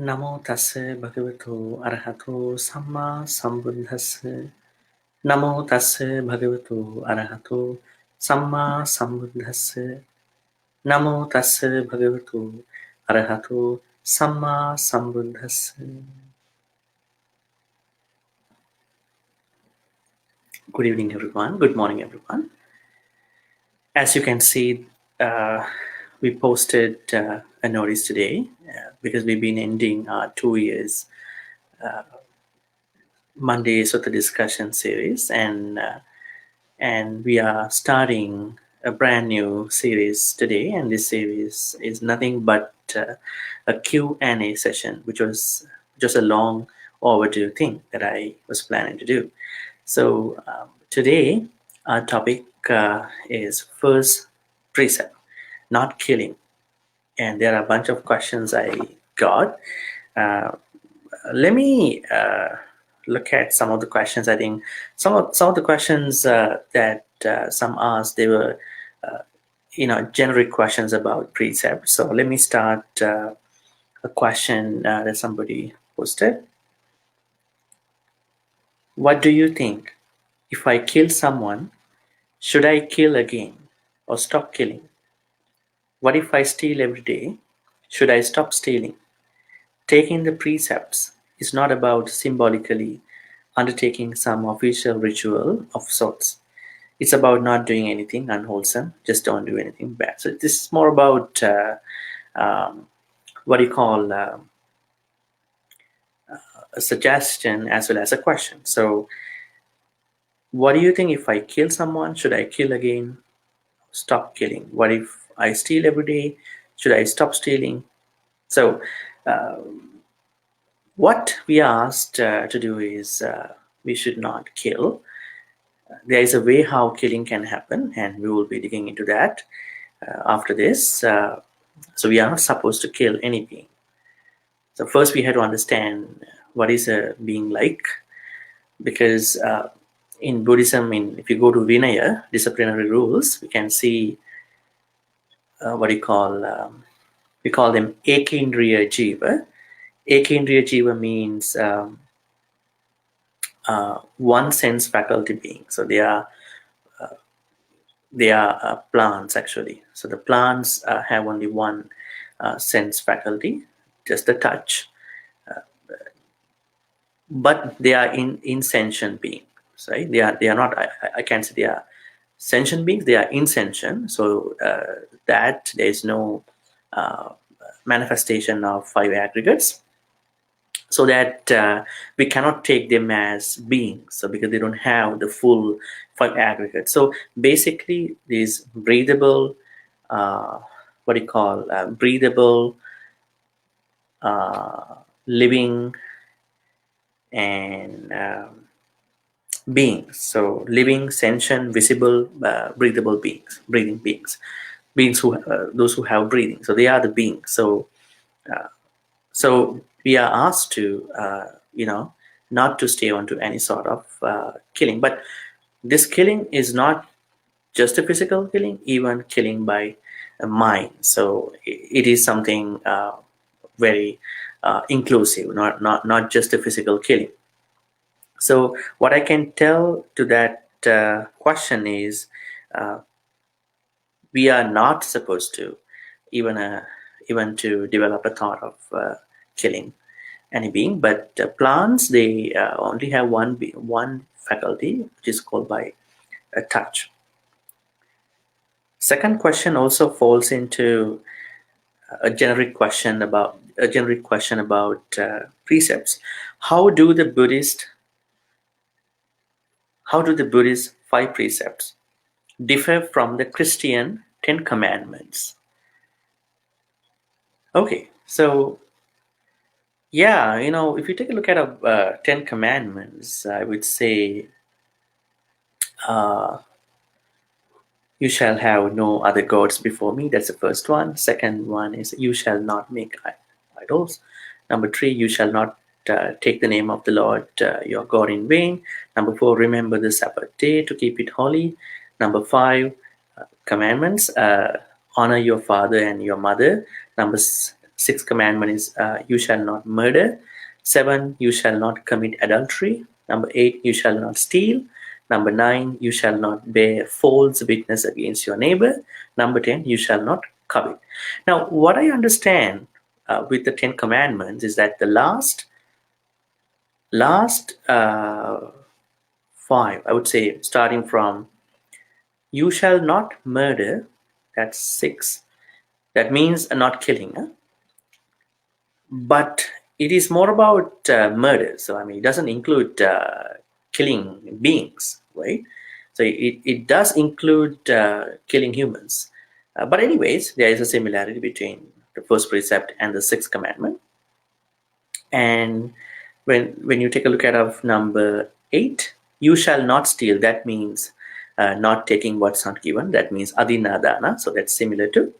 Namo tassa bhagavato arahato samma sambuddhassa. Namo tassa bhagavato arahato samma sambuddhassa. Namo tassa bhagavato arahato samma sambuddhassa. Good evening, everyone. Good morning, everyone. As you can see, we posted a notice today because we've been ending our 2 years Monday Sutta discussion series, and we are starting a brand new series today. And this series is nothing but a Q&A session, which was just a long overdue thing that I was planning to do. So today our topic is first precept, not killing. And there are a bunch of questions I got. Let me look at some of the questions. I think some of the questions that some asked, they were generic questions about precepts. So let me start a question that somebody posted. What do you think? If I kill someone, should I kill again or stop killing? What if I steal every day? Should I stop stealing? Taking the precepts is not about symbolically undertaking some official ritual of sorts. It's about not doing anything unwholesome. Just don't do anything bad. So this is more about what you call a suggestion as well as a question. So what do you think? If I kill someone, should I kill again? Stop killing. What if I steal every day? Should I stop stealing? So what we are asked to do is we should not kill. There is a way how killing can happen, and we will be digging into that after this. So we are not supposed to kill any being. So first we have to understand what is a being like, because in Buddhism, if you go to Vinaya, disciplinary rules, we can see what you call, we call them Ekindriya Jiva. Ekindriya Jiva means one sense faculty being. So they are plants actually. So the plants have only one sense faculty, just the touch. But they are insentient beings, right? They are not. I can't say they are sentient beings. They are insentient. So that there is no manifestation of five aggregates. So that we cannot take them as beings, so because they don't have the full five aggregates. So basically, these breathable, what do you call, breathable, living, and beings. So living, sentient, visible, breathable beings, breathing beings, beings who those who have breathing. So they are the beings. So we are asked to, not to stay on to any sort of killing. But this killing is not just a physical killing, even killing by mind. So it is something very inclusive, not just a physical killing. So what I can tell to that question is we are not supposed to even to develop a thought of killing any being. But plants, they only have one faculty, which is called by touch. Second question also falls into a generic question about precepts. How do the Buddhist five precepts differ from the Christian 10 commandments? Okay, so yeah, if you take a look at 10 commandments, I would say you shall have no other gods before me. That's the first one. Second one is you shall not make idols. Number 3, you shall not take the name of the Lord your God in vain. Number 4, remember the Sabbath day to keep it holy. Number 5, commandments, honor your father and your mother. Number Sixth commandment is you shall not murder. 7, you shall not commit adultery. Number 8, you shall not steal. Number 9, you shall not bear false witness against your neighbor. Number 10, you shall not covet. Now, what I understand with the 10 commandments is that the last 5, I would say, starting from you shall not murder, that's 6. That means not killing. Huh? But it is more about murder. So, I mean, it doesn't include killing beings, right? So it does include killing humans. But anyways, there is a similarity between the first precept and the sixth commandment. And when you take a look at of number 8, you shall not steal. That means not taking what's not given. That means adinadana. So that's similar to.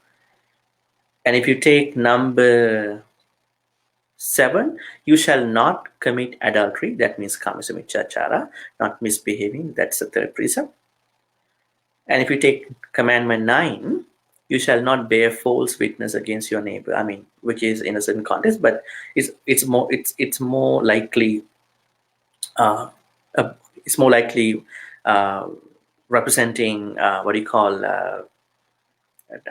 And if you take number 7, you shall not commit adultery. That means kamasumichachara, not misbehaving. That's the third precept. And if you take commandment 9, you shall not bear false witness against your neighbor. I mean, which is in a certain context, but it's more likely uh, it's more likely representing what you call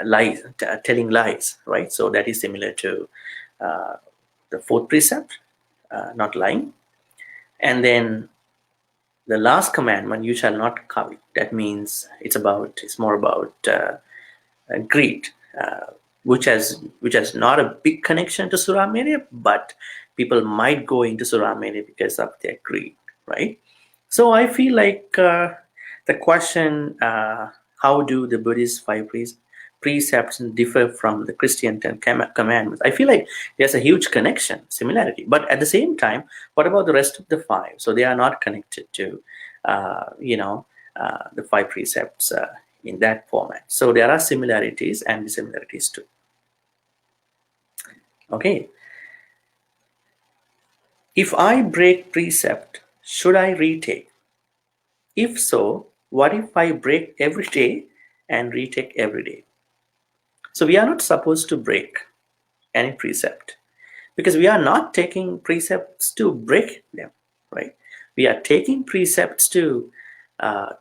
lies, telling lies, right? So that is similar to the fourth precept, not lying. And then the last commandment, you shall not covet. That means it's more about greed, which has not a big connection to Suramere, but people might go into Suramere because of their greed, right? So I feel like the question, how do the Buddhist five precepts differ from the Christian 10 commandments? I feel like there's a huge connection, similarity. But at the same time, what about the rest of the 5? So they are not connected to, the 5 precepts in that format. So there are similarities and dissimilarities too. Okay. If I break precept, should I retake? If so, what if I break every day and retake every day? So we are not supposed to break any precept because we are not taking precepts to break them, right? We are taking precepts to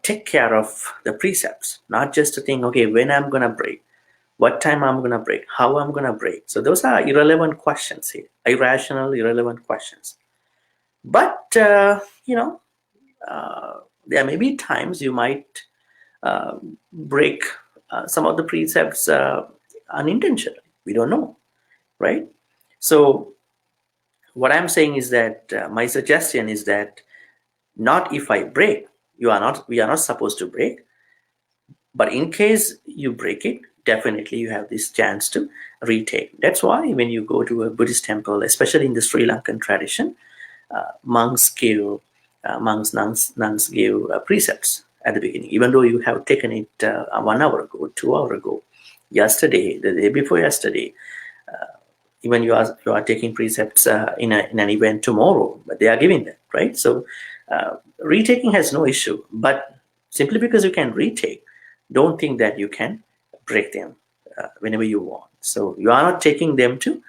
take care of the precepts, not just to think, okay, when I'm going to break, what time I'm going to break, how I'm going to break. So those are irrelevant questions here, irrational, irrelevant questions. But, there may be times you might break some of the precepts unintentionally. We don't know, right? So what I'm saying is that my suggestion is that not if I break, we are not supposed to break, but in case you break it, definitely you have this chance to retake. That's why when you go to a Buddhist temple, especially in the Sri Lankan tradition, nuns give precepts at the beginning, even though you have taken it 1 hour ago, 2 hours ago, yesterday, the day before yesterday, even you are taking precepts in an event tomorrow, but they are giving that, right? So retaking has no issue, but simply because you can retake, don't think that you can break them whenever you want. So you are not taking them to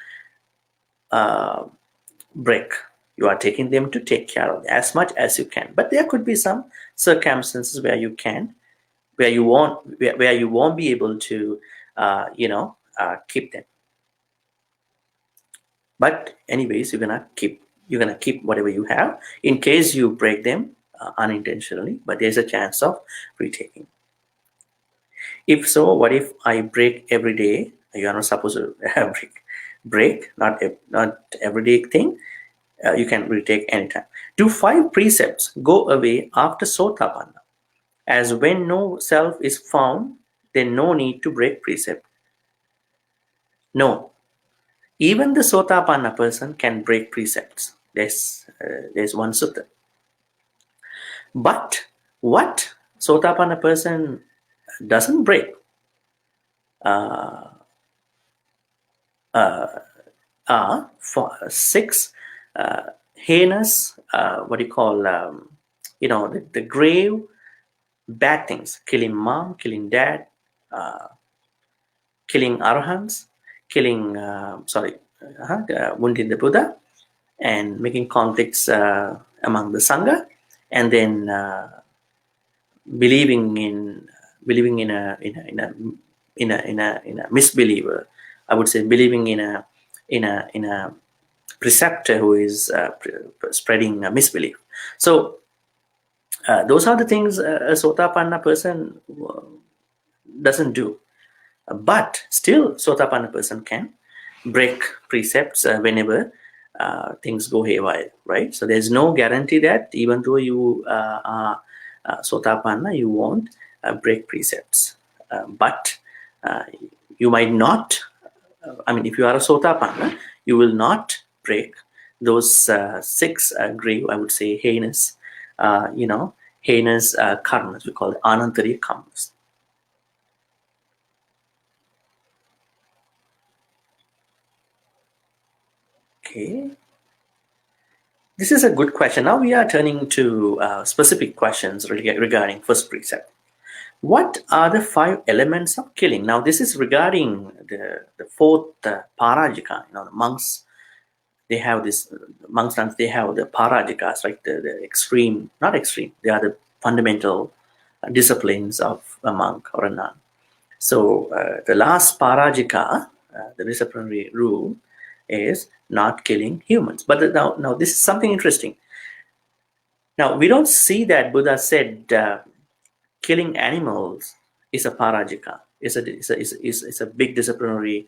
break. You are taking them to take care of as much as you can. But there could be some circumstances where you can, where you won't be able to, keep them. But anyways, you're gonna keep whatever you have in case you break them unintentionally. But there's a chance of retaking. If so, what if I break every day? You are not supposed to break, not everyday thing. You can retake anytime. Do 5 precepts go away after Sotapanna? As when no self is found, then no need to break precept. No. Even the Sotapanna person can break precepts. There's one sutta. But what Sotapanna person doesn't break are 6 heinous, what do you call, the grave bad things: killing mom, killing dad, killing arahants, killing wounding the Buddha and making conflicts among the Sangha, and then believing in a misbeliever. I would say believing in a preceptor who is spreading a misbelief. So those are the things a Sotapanna person doesn't do. But still, Sotapanna person can break precepts whenever things go haywire, right? So there's no guarantee that even though you are Sotapanna, you won't break precepts. But you might not, if you are a Sotapanna, you will not break those six grave, I would say, heinous, heinous karmas. We call it anantariya karmas. Okay. This is a good question. Now we are turning to specific questions regarding first precept. What are the 5 elements of killing? Now this is regarding the fourth parajika. The monks, they have this, monks and they have the parajikas, right? The extreme, not extreme, they are the fundamental disciplines of a monk or a nun. So the last parajika, the disciplinary rule, is not killing humans. But now this is something interesting. Now we don't see that Buddha said killing animals is a parajika. It's a big disciplinary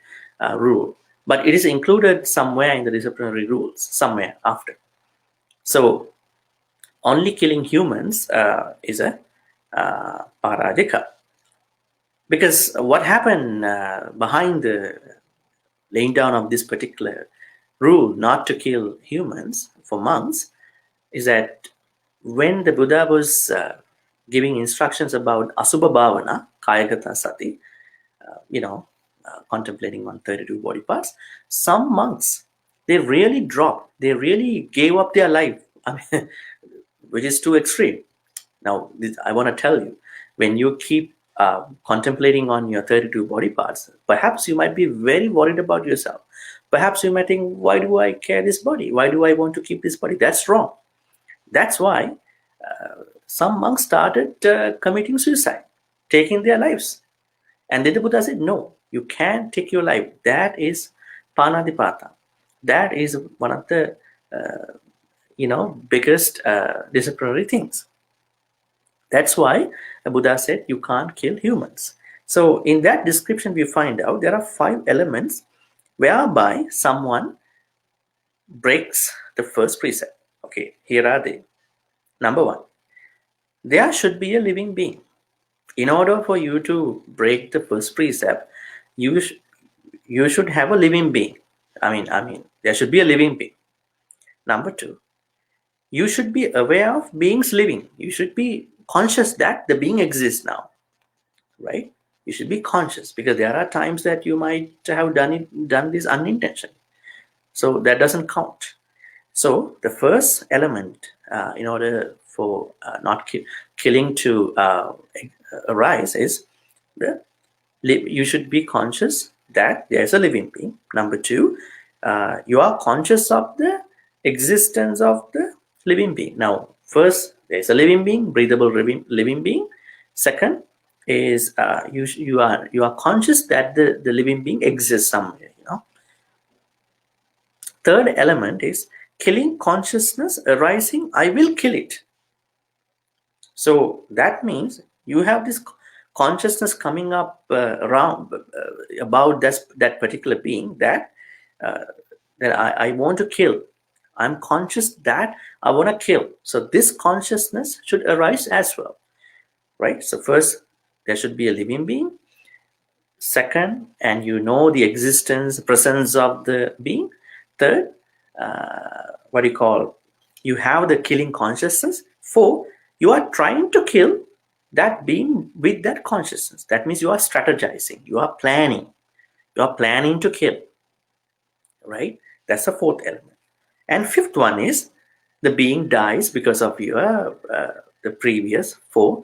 rule, but it is included somewhere in the disciplinary rules, somewhere after. So only killing humans is a parajika. Because what happened behind the laying down of this particular rule not to kill humans for monks is that when the Buddha was giving instructions about asubha bhavana, kayagata sati, contemplating on 32 body parts, some monks, they really dropped, they really gave up their life, which is too extreme. Now, I want to tell you, when you keep contemplating on your 32 body parts, perhaps you might be very worried about yourself. Perhaps you might think, why do I care this body? Why do I want to keep this body? That's wrong. That's why some monks started committing suicide, taking their lives. And then the Buddha said, no, you can't take your life. That is panadipata. That is one of the biggest disciplinary things. That's why the Buddha said you can't kill humans. So in that description, we find out there are 5 elements whereby someone breaks the first precept. Okay, here are they. Number 1, there should be a living being. In order for you to break the first precept, you should have a living being. There should be a living being. Number 2, you should be aware of beings living. You should be conscious that the being exists now, right? You should be conscious, because there are times that you might have done this unintentionally. So that doesn't count. So the first element, in order for not killing to arise, is you should be conscious that there's a living being. Number 2, you are conscious of the existence of the living being. Now, first, there's a living being, breathable living being. Second is you are conscious that the living being exists somewhere. Third element is killing consciousness arising. I will kill it. So that means you have this consciousness coming up around about that particular being that I want to kill. I'm conscious that I want to kill. So this consciousness should arise as well, right? So first, there should be a living being. Second, and you know the existence, presence of the being. Third, you have the killing consciousness. 4, you are trying to kill that being with that consciousness. That means you are strategizing, you are planning to kill, right? That's the 4th element. And 5th one is the being dies because of your the previous 4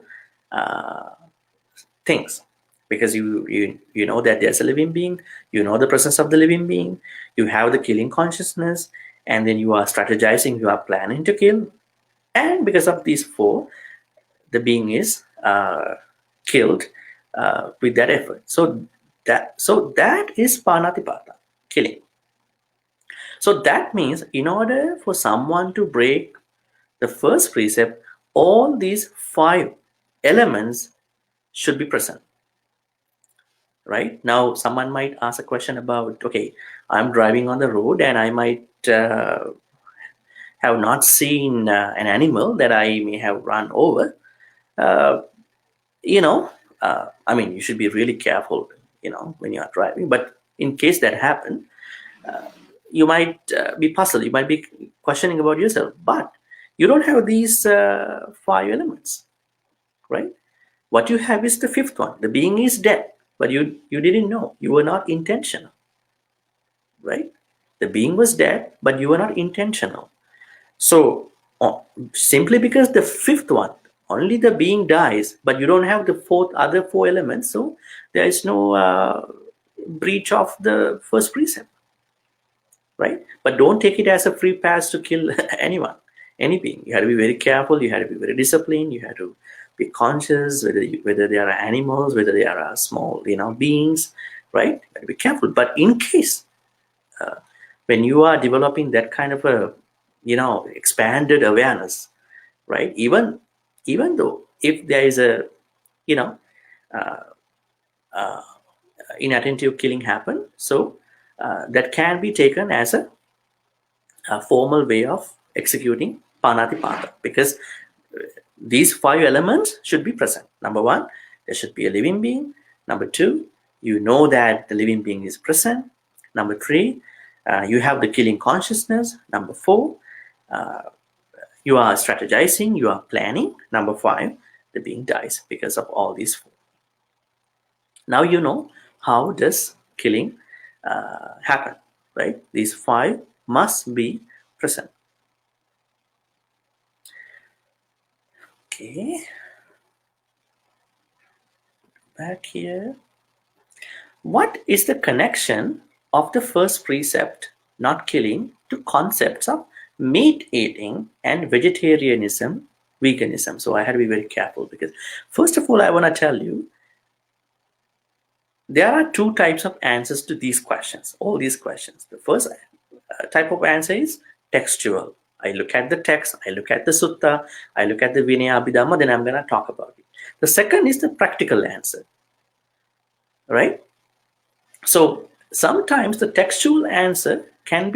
things. because you know that there's a living being, you know the presence of the living being, you have the killing consciousness, and then you are strategizing, you are planning to kill, and because of these four, the being is killed with that effort. So that is panatipata, killing. So that means in order for someone to break the first precept, all these five elements should be present. Right now, someone might ask a question about, okay, I'm driving on the road and I might have not seen an animal that I may have run over. Uh, you know, I mean, you should be really careful, when you are driving. But in case that happened, you might be puzzled. You might be questioning about yourself. But you don't have these five elements, right? What you have is the fifth one. The being is dead, but you didn't know. You were not intentional, right? The being was dead, but you were not intentional. So simply because the fifth one, only the being dies, but you don't have the other four elements, so there is no breach of the first precept, right? But don't take it as a free pass to kill anyone, any being. You have to be very careful. You have to be very disciplined. You have to be conscious whether they are animals, whether they are small, beings, right? You have to be careful. But in case when you are developing that kind of a expanded awareness, right, even though if there is a you know inattentive killing happen, so that can be taken as a formal way of executing panatipata, because these five elements should be present. Number one, there should be a living being. Number two, you know that the living being is present. Number three, you have the killing consciousness. Number four, you are strategizing, you are planning. Number five, the being dies because of all these four. Now you know how does killing happen, right? These five must be present. Okay, back here. What is the connection of the first precept, not killing, to concepts of meat eating and vegetarianism, veganism? So I had to be very careful, because first of all, I want to tell you there are two types of answers to these questions, all these questions. The first type of answer is textual. I look at the text, I look at the sutta, I look at the Vinaya Abhidhamma, then I'm going to talk about it. The second is the practical answer, right? So sometimes the textual answer can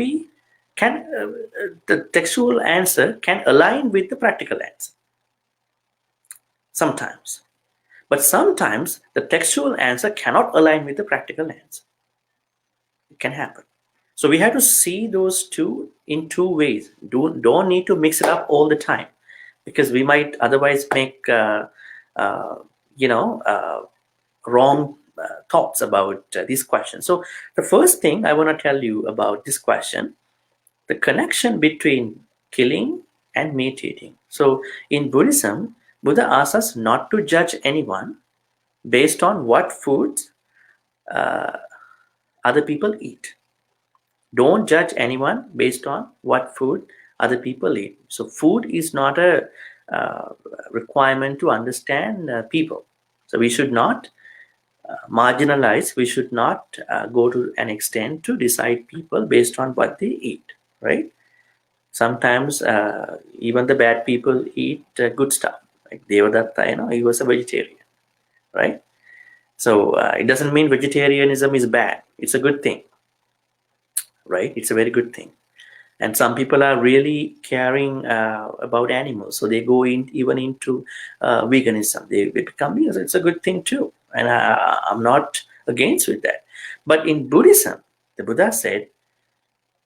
align with the practical answer. Sometimes. But sometimes the textual answer cannot align with the practical answer. It can happen. So we have to see those two in two ways. Don't need to mix it up all the time, because we might otherwise make wrong thoughts about these questions. So the first thing I want to tell you about this question, the connection between killing and meat eating. So in Buddhism, Buddha asks us not to judge anyone based on what foods other people eat. Don't judge anyone based on what food other people eat. So food is not a requirement to understand people. So we should not marginalize, we should not go to an extent to decide people based on what they eat, right? Sometimes even the bad people eat good stuff. Like Devadatta, he was a vegetarian, right? So it doesn't mean vegetarianism is bad. It's a good thing, right? It's a very good thing. And some people are really caring about animals, so they go even into veganism. They become vegans. It's a good thing too, and I'm not against with that. But in Buddhism, the Buddha said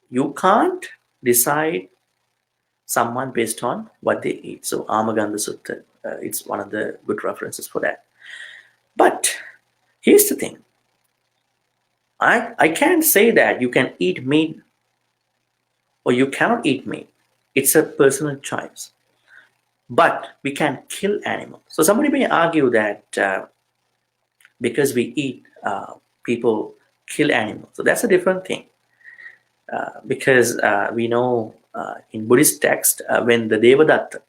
you can't decide someone based on what they eat. So Amaganda Sutta, it's one of the good references for that. But here's the thing. I can't say that you can eat meat or you cannot eat meat. It's a personal choice. But we can kill animals. So somebody may argue that because we eat, people kill animals. So that's a different thing. Because we know in Buddhist text, when the Devadatta,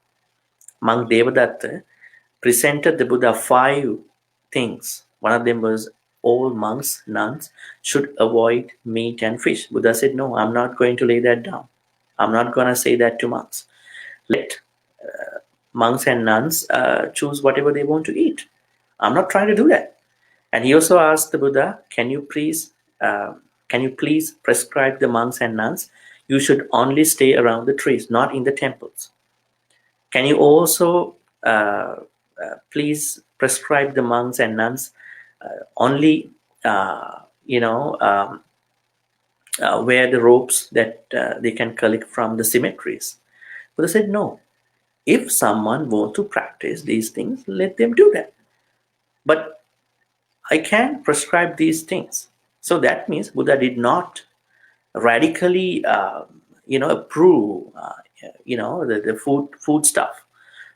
monk Devadatta, presented the Buddha 5 things. One of them was all monks, nuns should avoid meat and fish. Buddha said, no, I'm not going to lay that down. I'm not going to say that to monks. Let monks and nuns choose whatever they want to eat. I'm not trying to do that. And he also asked the Buddha, uh, can you please prescribe the monks and nuns? You should only stay around the trees, not in the temples. Can you also please prescribe the monks and nuns only, wear the robes that they can collect from the cemeteries? Buddha said, no. If someone wants to practice these things, let them do that. But I can prescribe these things. So that means Buddha did not radically, approve, the food stuff.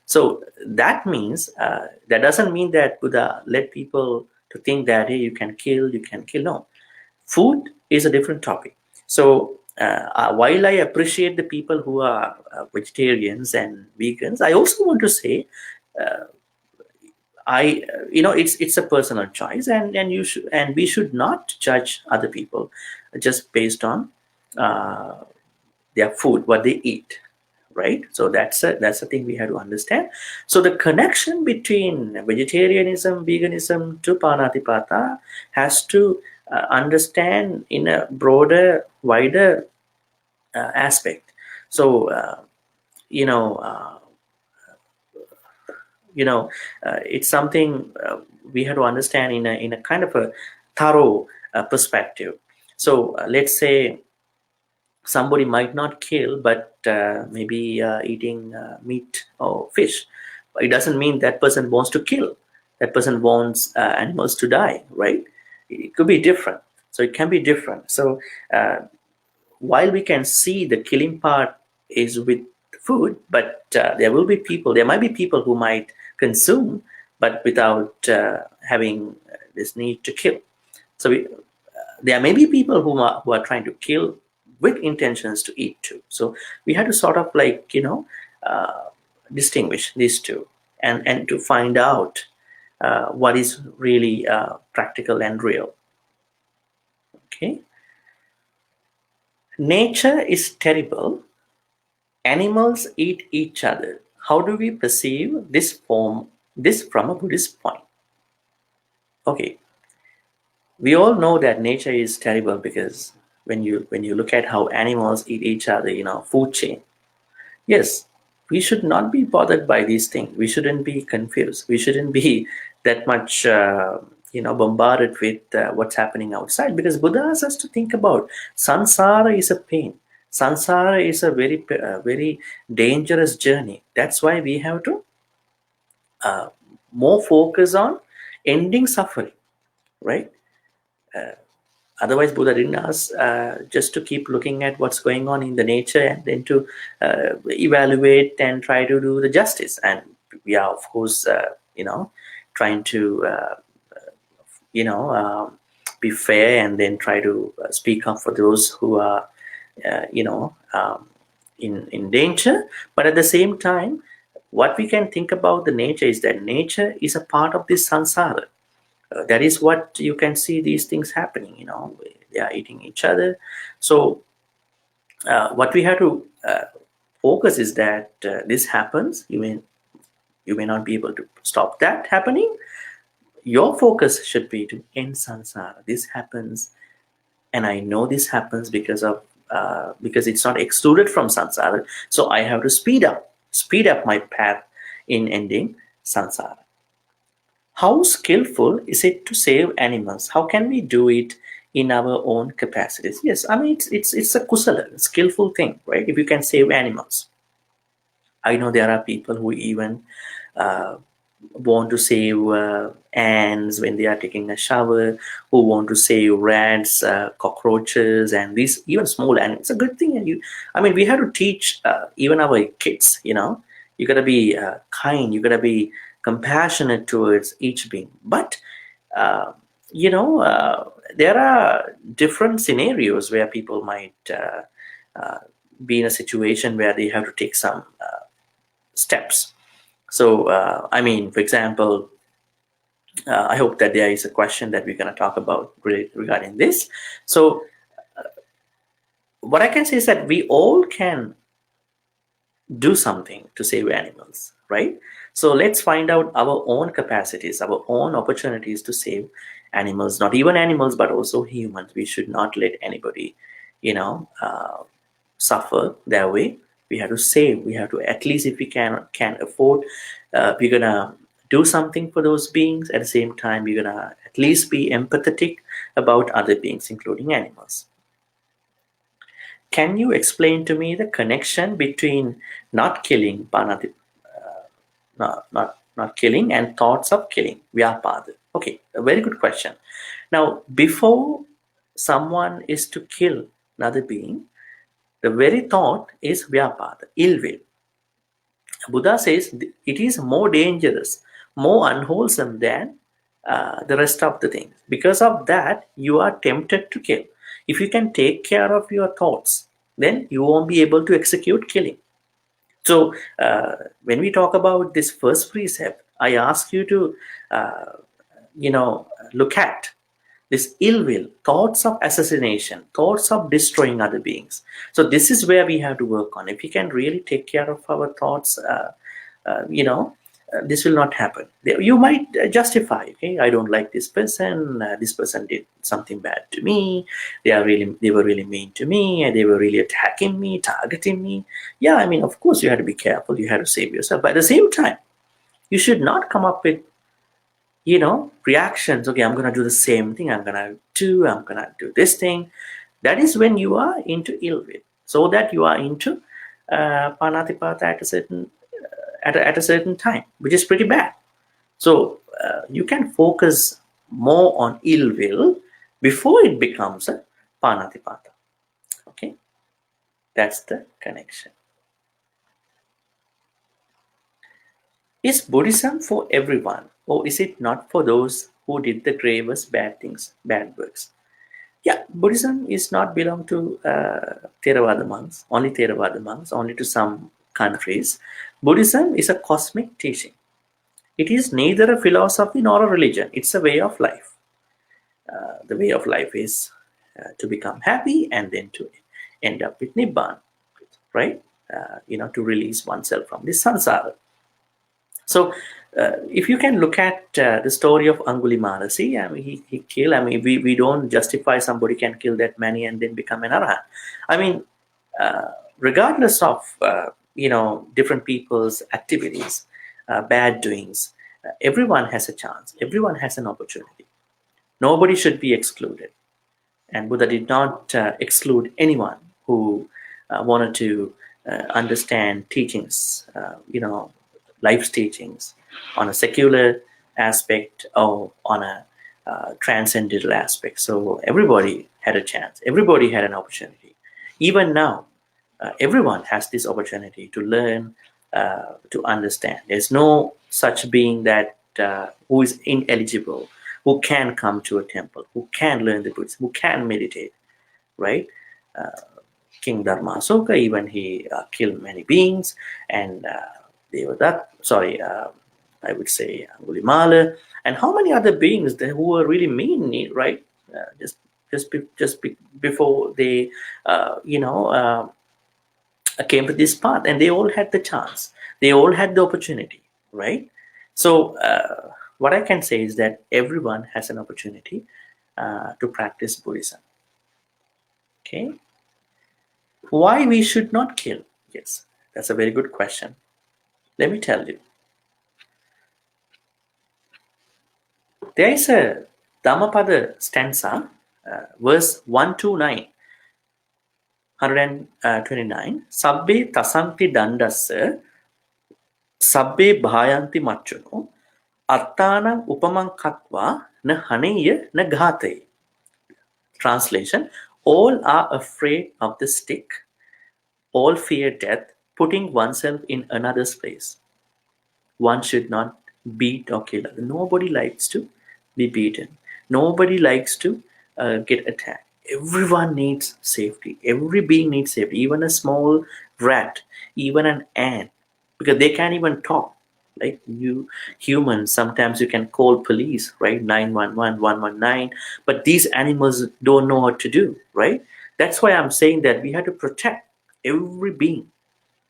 So that means that doesn't mean that Buddha let people to think that, hey, you can kill. No, food is a different topic. So while I appreciate the people who are vegetarians and vegans, I also want to say, it's a personal choice, and we should not judge other people just based on uh, their food, what they eat, right? So that's a thing we have to understand. So the connection between vegetarianism, veganism to Panatipata has to understand in a broader, wider aspect. So you know. It's something we have to understand in a kind of a thorough perspective. So let's say somebody might not kill, but maybe eating meat or fish. It doesn't mean that person wants to kill. That person wants animals to die, right? It could be different. So it can be different. So while we can see the killing part is with food, but there might be people who might consume, but without having this need to kill. So there may be people who are trying to kill with intentions to eat too. So we have to sort of uh, distinguish these two, and to find out what is really practical and real. Okay. Nature is terrible. Animals eat each other. How do we perceive this from a Buddhist point? Okay, we all know that nature is terrible because when you look at how animals eat each other, food chain. Yes, we should not be bothered by these things. We shouldn't be confused. We shouldn't be that much, bombarded with what's happening outside, because Buddha asks us to think about samsara is a pain. Samsara is a very dangerous journey. That's why we have to uh, more focus on ending suffering, right? Otherwise, Buddha didn't ask just to keep looking at what's going on in the nature and then to evaluate and try to do the justice. And we are, of course, trying to, you know, um, be fair and then try to speak up for those who are, in danger. But at the same time, what we can think about the nature is that nature is a part of this samsara. That is what you can see these things happening. They are eating each other. So what we have to focus is that this happens. You may not be able to stop that happening. Your focus should be to end samsara. This happens, and I know this happens because it's not excluded from samsara. So I have to speed up my path in ending samsara. How skillful is it to save animals? How can we do it in our own capacities? Yes, I mean it's a kusala, skillful thing, right? If you can save animals. I know there are people who even uh, want to save ants when they are taking a shower, who want to save rats, cockroaches, and these even small animals. It's a good thing, and we have to teach even our kids. You gotta be kind. You gotta be compassionate towards each being. But uh, there are different scenarios where people might uh, be in a situation where they have to take some steps. So, for example, I hope that there is a question that we're going to talk about regarding this. So, what I can say is that we all can do something to save animals, right? So let's find out our own capacities, our own opportunities to save animals, not even animals, but also humans. We should not let anybody, suffer their way. We have to save. We have to, at least if we can afford, we're gonna do something for those beings. At the same time, we're gonna at least be empathetic about other beings, including animals. Can you explain to me the connection between not killing, not killing, and thoughts of killing, vyapada? Okay, a very good question. Now, before someone is to kill another being, the very thought is vyapada, ill will. Buddha says it is more dangerous, more unwholesome than the rest of the things. Because of that, you are tempted to kill. If you can take care of your thoughts, then you won't be able to execute killing. So, when we talk about this first precept, I ask you to, uh, look at this ill will, thoughts of assassination, thoughts of destroying other beings. So this is where we have to work on. If we can really take care of our thoughts, this will not happen. You might justify, okay, I don't like this person. This person did something bad to me. They were really mean to me, and they were really attacking me, targeting me. Yeah, of course, you have to be careful. You have to save yourself. But at the same time, you should not come up with reactions. Okay, I'm gonna do the same thing. I'm gonna do this thing. That is when you are into ill will, so that you are into panatipata at a certain at a certain time, which is pretty bad. So you can focus more on ill will before it becomes a panatipata. Okay, that's the connection. Is Buddhism for everyone, or is it not for those who did the gravest bad things, bad works? Yeah, Buddhism is not belong to Theravada monks, only to some countries. Buddhism is a cosmic teaching. It is neither a philosophy nor a religion. It's a way of life. The way of life is to become happy and then to end up with Nibbana, right? To release oneself from this samsara. So, if you can look at the story of Angulimala, see, he killed. We don't justify somebody can kill that many and then become an arhat. Regardless of different people's activities, bad doings, everyone has a chance. Everyone has an opportunity. Nobody should be excluded. And Buddha did not exclude anyone who wanted to understand teachings, life's teachings on a secular aspect or on a transcendental aspect. So everybody had a chance. Everybody had an opportunity. Even now, everyone has this opportunity to learn, to understand. There's no such being that who is ineligible, who can come to a temple, who can learn the Buddhism, who can meditate, right? Uh, King Dharmasoka, even he killed many beings, and I would say Angulimala, and how many other beings who were really mean, right? Before they, came to this path, and they all had the chance, they all had the opportunity, right? So what I can say is that everyone has an opportunity to practice Buddhism. Okay, why we should not kill? Yes, that's a very good question. Let me tell you. There is a Dhammapada stanza, verse 129, 129. Sabbe tasanti dandassa, sabbe bhayanti machuno, attana upamang katva, na haneya na ghate. Translation: all are afraid of the stick, all fear death, putting oneself in another's place. One should not beat or kill. Nobody likes to be beaten. Nobody likes to get attacked. Everyone needs safety. Every being needs safety. Even a small rat, even an ant, because they can't even talk. Like you humans, sometimes you can call police, right? 911, 119, but these animals don't know what to do, right? That's why I'm saying that we have to protect every being.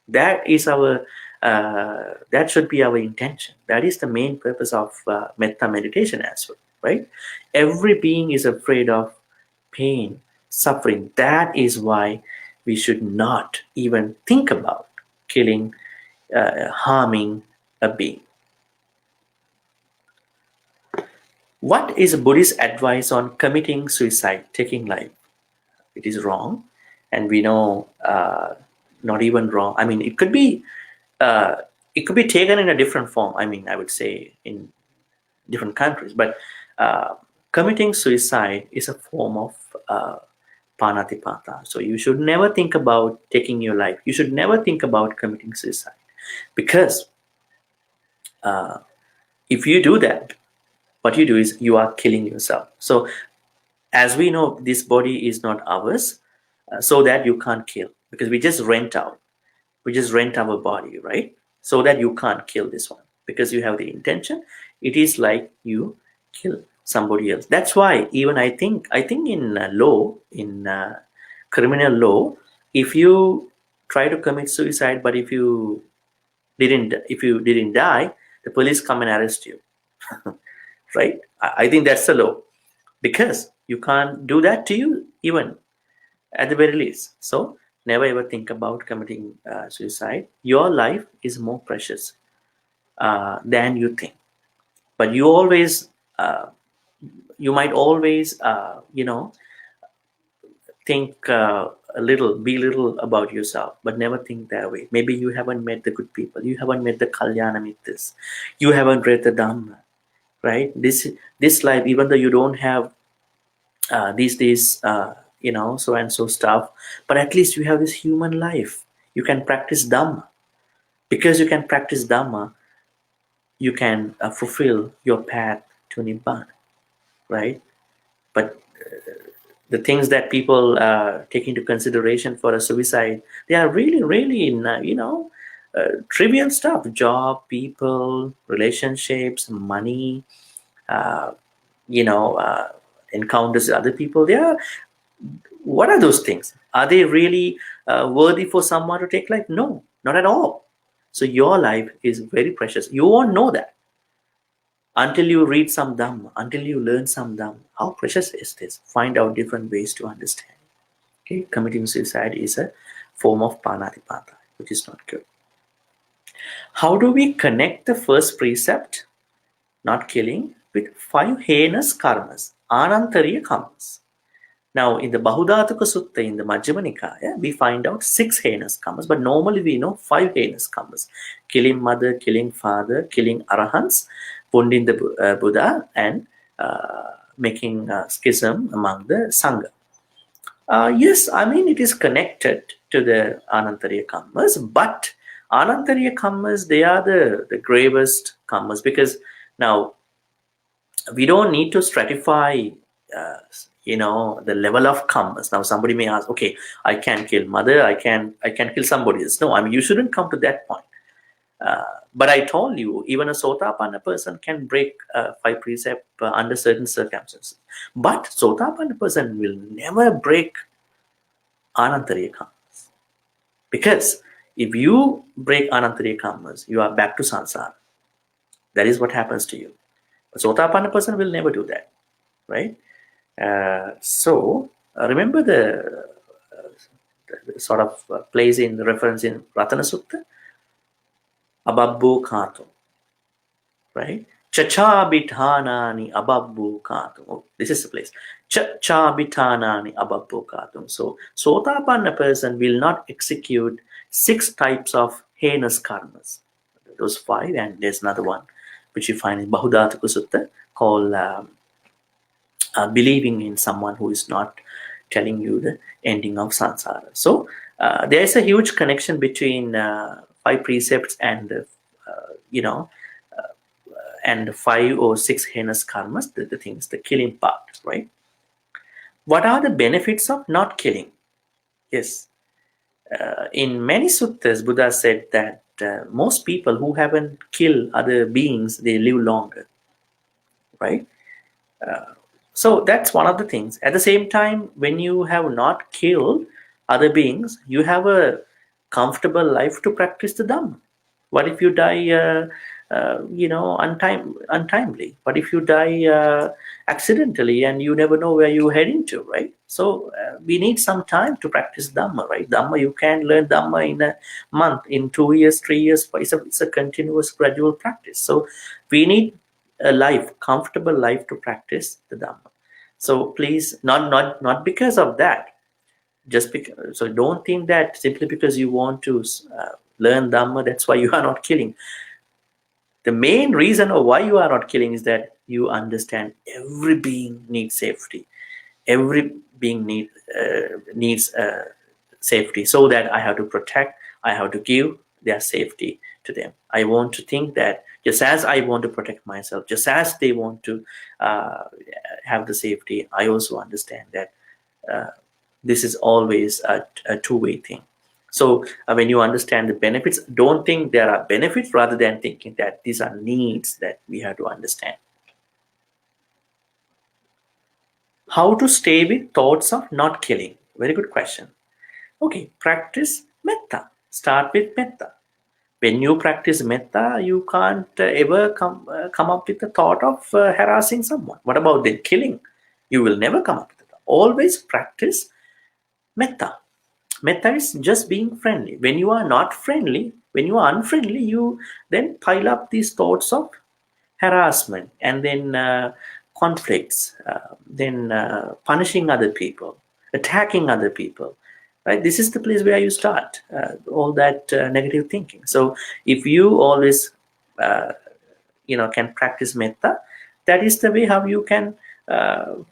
That is our that should be our intention. That is the main purpose of metta meditation as well, right? Every being is afraid of pain, suffering. That is why we should not even think about killing, harming a being. What is Buddhist advice on committing suicide, taking life? It is wrong, and we know not even wrong. I mean, uh, it could be taken in a different form. I mean, I would say in different countries, but uh, committing suicide is a form of panatipata. So you should never think about taking your life. You should never think about committing suicide, because if you do that, what you do is you are killing yourself. So as we know, this body is not ours, so that you can't kill, because we just rent out. We just rent our body, right? So that you can't kill this one, because you have the intention. It is like you kill somebody else. That's why even I think in law, in criminal law, if you try to commit suicide, but if you didn't die, the police come and arrest you, right? I think that's the law, because you can't do that to you even at the very least. So never ever think about committing suicide. Your life is more precious than you think. But you might always, think be little about yourself, but never think that way. Maybe you haven't met the good people. You haven't met the Kalyana Mittas. You haven't read the Dhamma, right? This life, even though you don't have these days, so and so stuff, but at least you have this human life. You can practice Dhamma. Because you can practice Dhamma, you can fulfill your path to Nibbana, right? But the things that people take into consideration for a suicide, they are really, really in, trivial stuff: job, people, relationships, money, uh, you know, uh, encounters with other people. They are, what are those things? Are they really worthy for someone to take life? No, not at all. So your life is very precious. You won't know that until you read some Dhamma, until you learn some Dhamma. How precious is this? Find out different ways to understand. Okay, committing suicide is a form of panatipata, which is not good. How do we connect the first precept, not killing, with 5 heinous karmas, anantariya karmas? Now, in the Bahudhatuka Sutta, in the Majjhima Nikaya, we find out 6 heinous karmas, but normally we know 5 heinous karmas: killing mother, killing father, killing arahants, wounding the Buddha, and making schism among the Sangha. Yes, I mean, it is connected to the Anantariya karmas, but Anantariya karmas, they are the gravest karmas, because now we don't need to stratify uh, the level of karmas. Now somebody may ask, okay, I can kill mother, I can kill somebody else. No, I mean, you shouldn't come to that point. But I told you, even a Sotapanna person can break 5 precepts under certain circumstances. But Sotapanna person will never break Anantariya karmas, because if you break Anantariya karmas, you are back to samsara. That is what happens to you. A Sotapanna person will never do that, right? So remember the sort of plays in the reference in Ratana Sutta, Ababbu Kato, right? Chacha bithanani ababbu katum. Oh, this is the place. Chacha bithanani ababbu katum. So Sotapanna person will not execute 6 types of heinous karmas. Those 5, and there's another one which you find in Bahudhatuka Sutta called believing in someone who is not telling you the ending of samsara. So there's a huge connection between 5 precepts and and 5 or 6 heinous karmas, the things, the killing part, right? What are the benefits of not killing? Yes, in many suttas, Buddha said that most people who haven't killed other beings, they live longer, right? So that's one of the things. At the same time, when you have not killed other beings, you have a comfortable life to practice the Dhamma. What if you die, untimely? What if you die accidentally and you never know where you're heading to, right? So we need some time to practice Dhamma, right? Dhamma, you can learn Dhamma in a month, in 2 years, 3 years. It's a continuous, gradual practice. So we need a life, comfortable life to practice the Dhamma. So please, not because of that, just because. So don't think that simply because you want to learn Dhamma, that's why you are not killing. The main reason of why you are not killing is that you understand every being needs safety. Every being needs safety, so that I have to protect, I have to give their safety to them. I want to think that just as I want to protect myself, just as they want to uh, have the safety, I also understand that this is always a two-way thing. So when you understand the benefits, don't think there are benefits, rather than thinking that these are needs that we have to understand. How to stay with thoughts of not killing? Very good question. Okay, practice metta. Start with metta. When you practice metta, you can't ever come up with the thought of harassing someone. What about then killing? You will never come up with it. Always practice metta. Metta is just being friendly. When you are not friendly, when you are unfriendly, you then pile up these thoughts of harassment, and then conflicts, then punishing other people, attacking other people. Right? This is the place where you start all that negative thinking. So if you always, can practice metta, that is the way how you can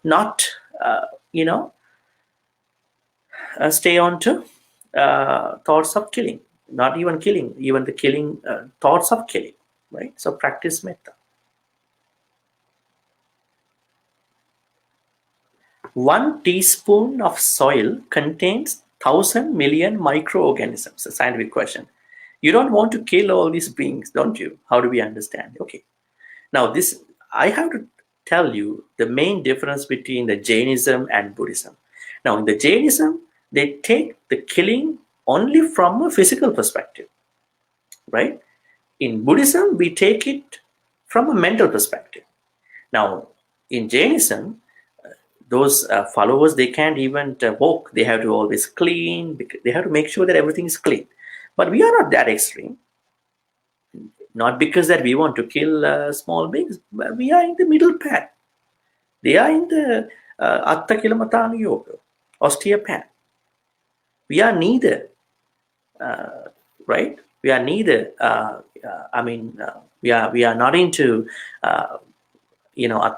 not, uh, you know, stay on to thoughts of killing, not even killing, even the killing, thoughts of killing, right? So practice metta. 1 teaspoon of soil contains 1,000 million microorganisms. A scientific question. You don't want to kill all these beings, don't you? How do we understand? Okay. Now, this, I have to tell you the main difference between the Jainism and Buddhism. Now, in the Jainism, they take the killing only from a physical perspective, right? In Buddhism, we take it from a mental perspective. Now, in Jainism, those followers, they can't even walk. They have to always clean. They have to make sure that everything is clean. But we are not that extreme. Not because that we want to kill small beings, but we are in the middle path. They are in the Atta Kilamatana Yoga, austere path. We are neither, right? We are neither. We are not into Atta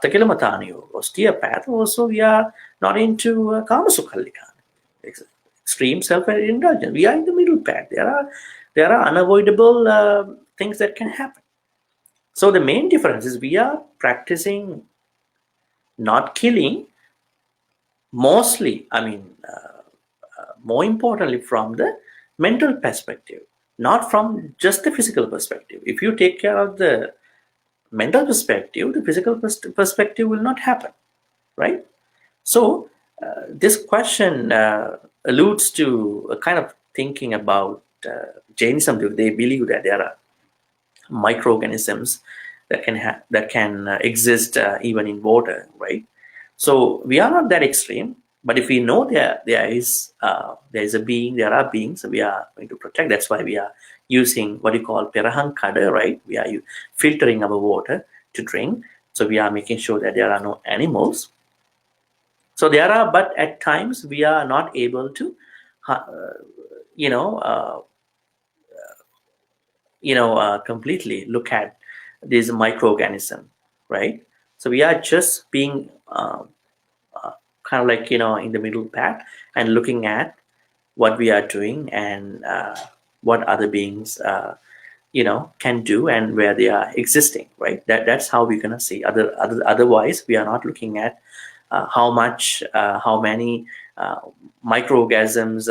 Kilamatana Yoga, austere path. Also, we are not into Kamasukhallikana, extreme self-indulgence. We are in the middle path. There are unavoidable things that can happen. So the main difference is we are practicing not killing mostly, more importantly, from the mental perspective, not from just the physical perspective. If you take care of the mental perspective, the physical perspective will not happen, right? So this question alludes to a kind of thinking about Jainism. They believe that there are microorganisms that can exist even in water, right? So we are not that extreme, but if we know there is a being, there are beings, we are going to protect. That's why we are using what you call perahankada, right? We are filtering our water to drink. So we are making sure that there are no animals. So there are, but at times we are not able to, completely look at this microorganism, right? So we are just being kind of like in the middle path and looking at what we are doing and what other beings can do and where they are existing, right? That's how we're gonna see. Otherwise, we are not looking at how many microorganisms,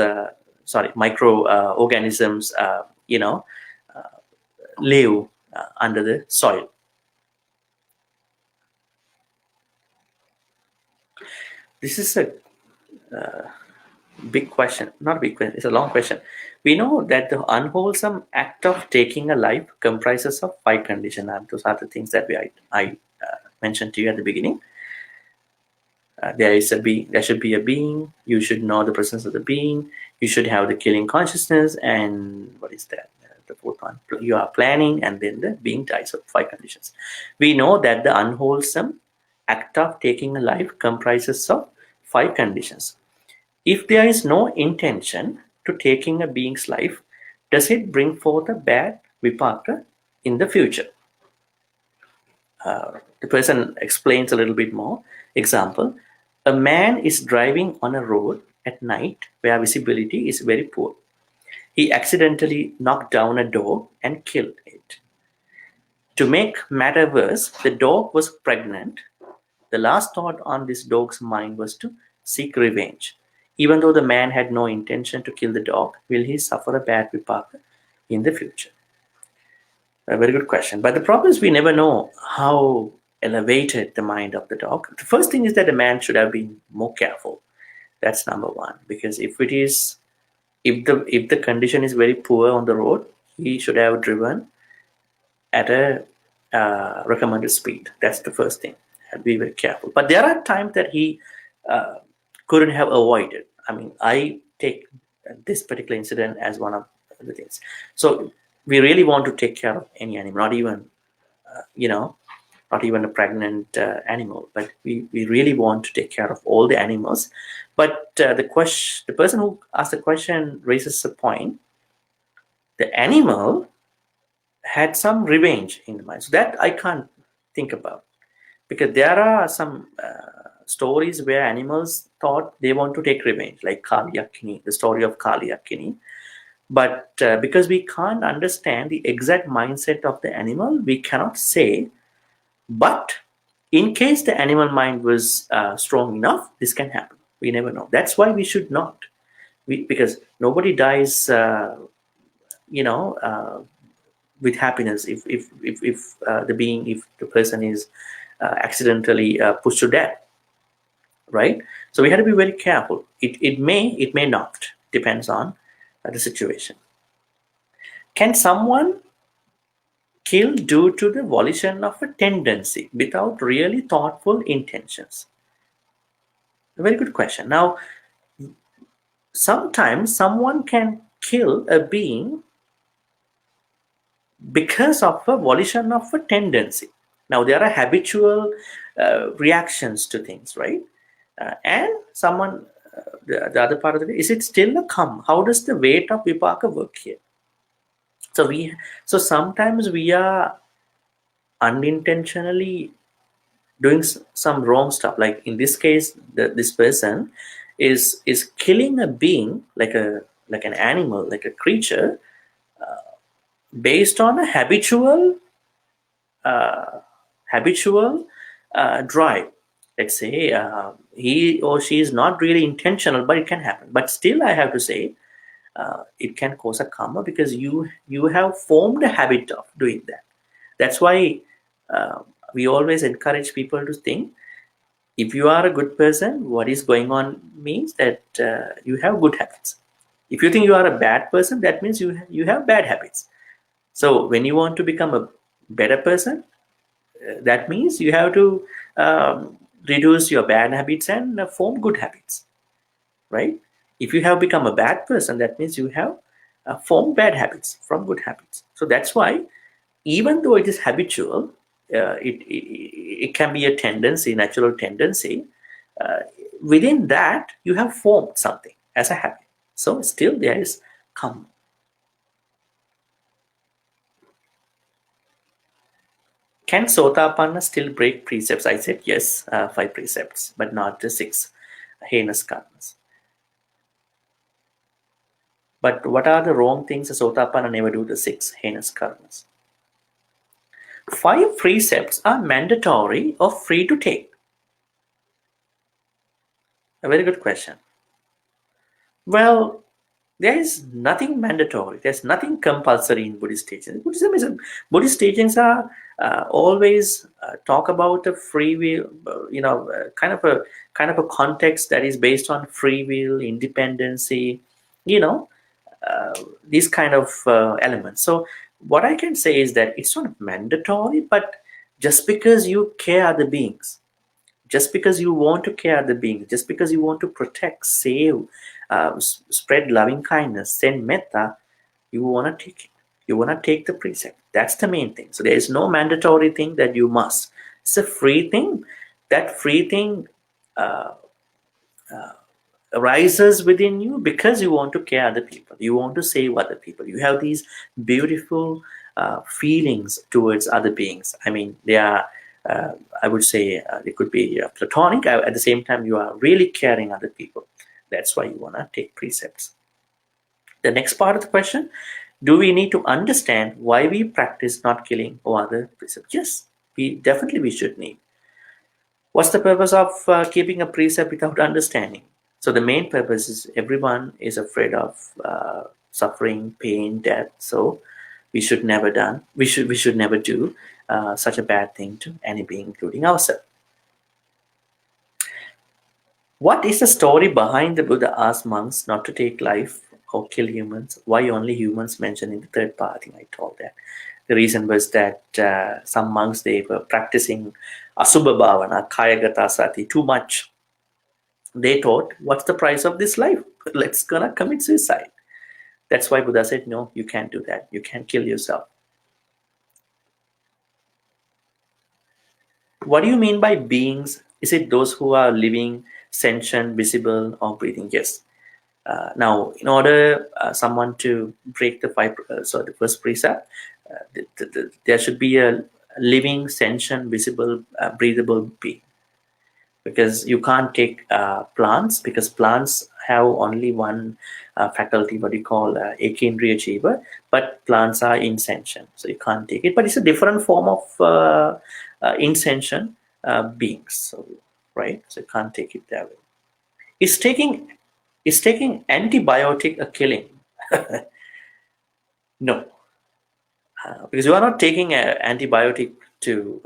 microorganisms, live under the soil. This is a big question, not a big question, it's a long question. We know that the unwholesome act of taking a life comprises of 5 conditions, and those are the things that I mentioned to you at the beginning. There should be a being. You should know the presence of the being. You should have the killing consciousness, and what is that? The fourth one. You are planning, and then the being dies. So 5 conditions. We know that the unwholesome act of taking a life comprises of 5 conditions. If there is no intention to taking a being's life, does it bring forth a bad vipaka in the future? The person explains a little bit more. Example, a man is driving on a road at night where visibility is very poor. He accidentally knocked down a dog and killed it. To make matter worse, the dog was pregnant. The last thought on this dog's mind was to seek revenge. Even though the man had no intention to kill the dog, will he suffer a bad vipaka in the future? A very good question. But the problem is we never know how elevated the mind of the dog. The first thing is that the man should have been more careful. That's number one. Because if the condition is very poor on the road, he should have driven at a recommended speed. That's the first thing. And be very careful. But there are times that he couldn't have avoided. I mean, I take this particular incident as one of the things. So we really want to take care of any animal, not even a pregnant animal, but we really want to take care of all the animals. But the person who asked the question raises a point. The animal had some revenge in the mind, so that I can't think about, because there are some stories where animals thought they want to take revenge, like Kaliyakini, the story of Kaliyakini. But because we can't understand the exact mindset of the animal, we cannot say. But in case the animal mind was strong enough, this can happen. We never know. That's why we should not. Because nobody dies, with happiness if the person is accidentally pushed to death, right? So we have to be very careful. It may not, depends on the situation. Can someone kill due to the volition of a tendency without really thoughtful intentions? A very good question. Now, sometimes someone can kill a being because of a volition of a tendency. Now, there are habitual reactions to things, right? And someone, the other part of it, is it still a karma? How does the weight of vipaka work here? So sometimes we are unintentionally doing some wrong stuff. Like in this case, this person is killing a being, like an animal, like a creature, based on a habitual drive. Let's say he or she is not really intentional, but it can happen. But still, I have to say, it can cause a karma, because you have formed a habit of doing that. That's why we always encourage people to think, if you are a good person, what is going on means that you have good habits. If you think you are a bad person, that means you have bad habits. So when you want to become a better person, that means you have to reduce your bad habits and form good habits, right? If you have become a bad person, that means you have formed bad habits from good habits. So that's why, even though it is habitual, it can be a tendency, natural tendency. Within that, you have formed something as a habit. So still there is karma. Can Sotapanna still break precepts? I said yes, 5 precepts, but not the 6 heinous karmas. But what are the wrong things a Sotapanna never do? The 6 heinous karmas. 5 precepts are mandatory or free to take? A very good question. Well, there is nothing mandatory. There's nothing compulsory in Buddhist teachings. Buddhist teachings are always talk about a free will, kind of a context that is based on free will, independency, you know, these kind of elements. So what I can say is that it's not mandatory, but just because you care other beings, just because you want to care other beings, just because you want to protect, save, spread loving kindness, send metta, you want to take it. You want to take the precept. That's the main thing. So there is no mandatory thing that you must. It's a free thing. That free thing uh, arises within you because you want to care other people. You want to save other people. You have these beautiful feelings towards other beings. I mean, they are, I would say, they could be platonic. At the same time, you are really caring other people. That's why you want to take precepts. The next part of the question, do we need to understand why we practice not killing or other precepts? Yes, we should need. What's the purpose of keeping a precept without understanding? So the main purpose is everyone is afraid of suffering, pain, death. So we should never do such a bad thing to any being, including ourselves. What is the story behind the Buddha asked monks not to take life or kill humans? Why only humans mentioned in the third part? I think I told that. The reason was that some monks, they were practicing asubha bhavana, kayagata sati, too much. They thought, what's the price of this life? Let's gonna commit suicide. That's why Buddha said, no, you can't do that. You can't kill yourself. What do you mean by beings? Is it those who are living, sentient, visible, or breathing? Yes. Now, in order someone to break the the first precept, there should be a living, sentient, visible, breathable being. Because you can't take plants, because plants have only one faculty, what you call ekindriya jiva, but plants are insentient, so you can't take it. But it's a different form of insentient beings, so right, so you can't take it that way. Is taking antibiotic a killing? No, because you are not taking an antibiotic to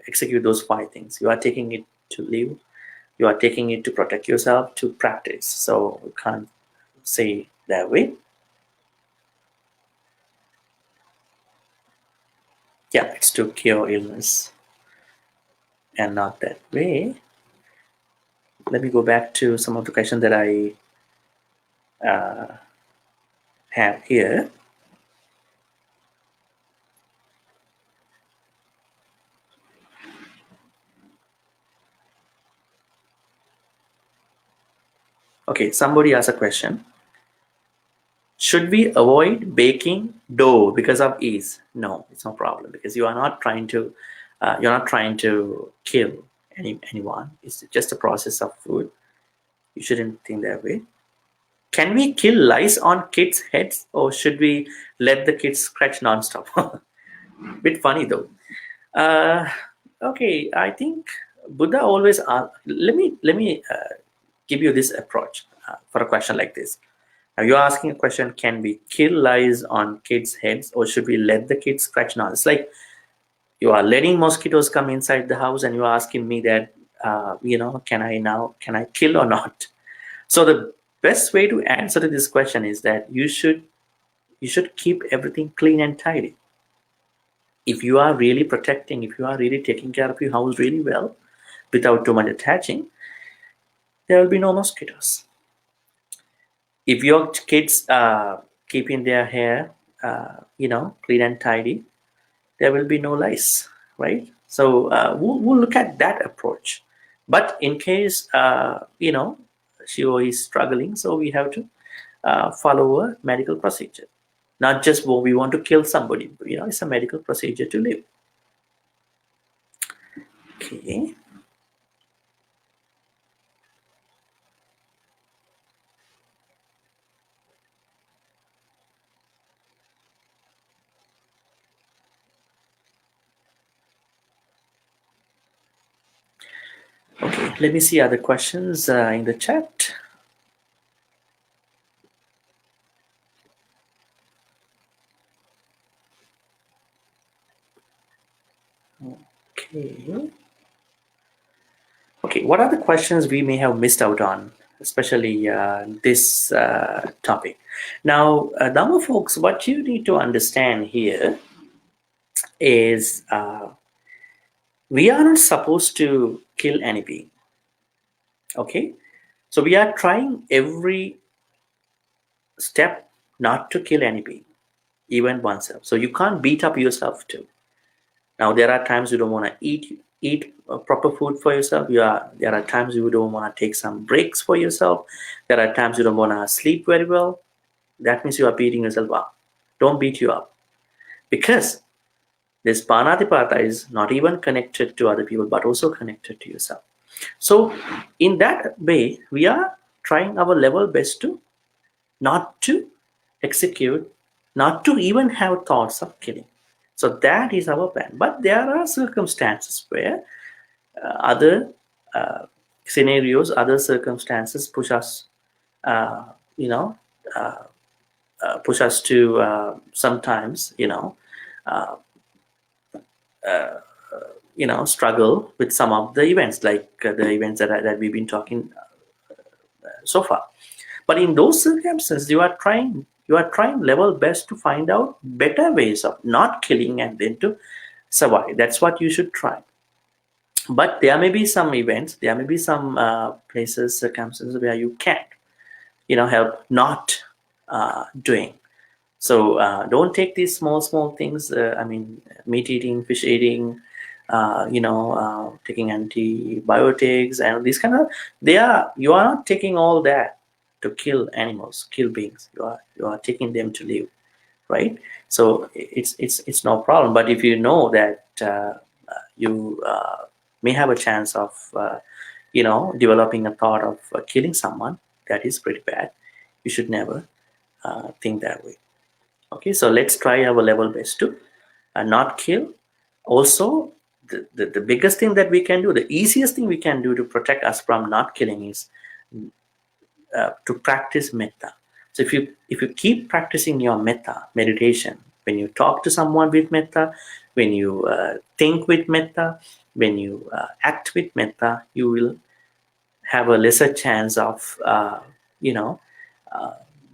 execute those 5 things. You are taking it to live. You are taking it to protect yourself, to practice. So you can't say that way. Yeah, it's to cure illness and not that way. Let me go back to some of the questions that I have here. Okay, somebody asked a question. Should we avoid baking dough because of ease? No, it's no problem, because you're not trying to kill anyone. It's just a process of food. You shouldn't think that way. Can we kill lice on kids' heads, or should we let the kids scratch non-stop? Bit funny though. Okay, I think Buddha always let me give you this approach for a question like this. Now you're asking a question: can we kill lice on kids' heads, or should we let the kids scratch non? It's like you are letting mosquitoes come inside the house, and you're asking me that can I kill or not? So the best way to answer to this question is that you should keep everything clean and tidy. If you are really protecting, if you are really taking care of your house really well, without too much attaching, there will be no mosquitoes. If your kids are keeping their hair, clean and tidy, there will be no lice, right? So we'll look at that approach. But in case, she is struggling, so we have to follow a medical procedure. Not just we want to kill somebody, but, it's a medical procedure to live. Okay. Let me see other questions in the chat. Okay. Okay, what are the questions we may have missed out on, especially this topic? Now, Dhamma folks, what you need to understand here is we are not supposed to kill any being. Okay, so we are trying every step not to kill any being, even oneself. So you can't beat up yourself too. Now there are times you don't want to eat proper food for yourself. There are times you don't want to take some breaks for yourself. There are times you don't want to sleep very well. That means you are beating yourself up. Don't beat you up, because this panatipata is not even connected to other people, but also connected to yourself. So in that way, we are trying our level best to not to execute, not to even have thoughts of killing. So that is our plan. But there are circumstances where other scenarios, other circumstances push us, uh, you know, uh, push us to sometimes, struggle with some of the events, like the events that we've been talking so far. But in those circumstances, you are trying level best to find out better ways of not killing and then to survive. That's what you should try. But there may be some events, there may be some places, circumstances where you can't, help not doing. So don't take these small things. Meat eating, fish eating, taking antibiotics and these kind of. You are not taking all that to kill animals, kill beings. You are taking them to live, right? So it's no problem. But if you know that you may have a chance of developing a thought of killing someone, that is pretty bad. You should never think that way. Okay, so let's try our level best to not kill. Also, the biggest thing that we can do, the easiest thing we can do to protect us from not killing is to practice metta. So if you keep practicing your metta meditation, when you talk to someone with metta, when you think with metta, when you act with metta, you will have a lesser chance of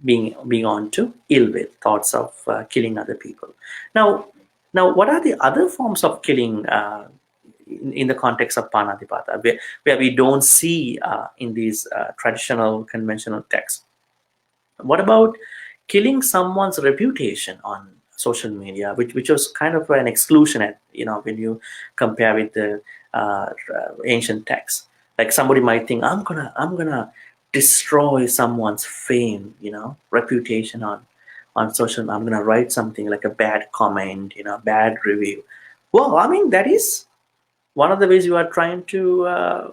being on to ill will, thoughts of killing other people. Now, what are the other forms of killing in the context of panatipata, where we don't see in these traditional, conventional texts? What about killing someone's reputation on social media, which was kind of an exclusion at, when you compare with the ancient texts? Like somebody might think, I'm gonna destroy someone's fame, reputation on social. I'm gonna write something like a bad comment, bad review. Well, that is one of the ways you are trying to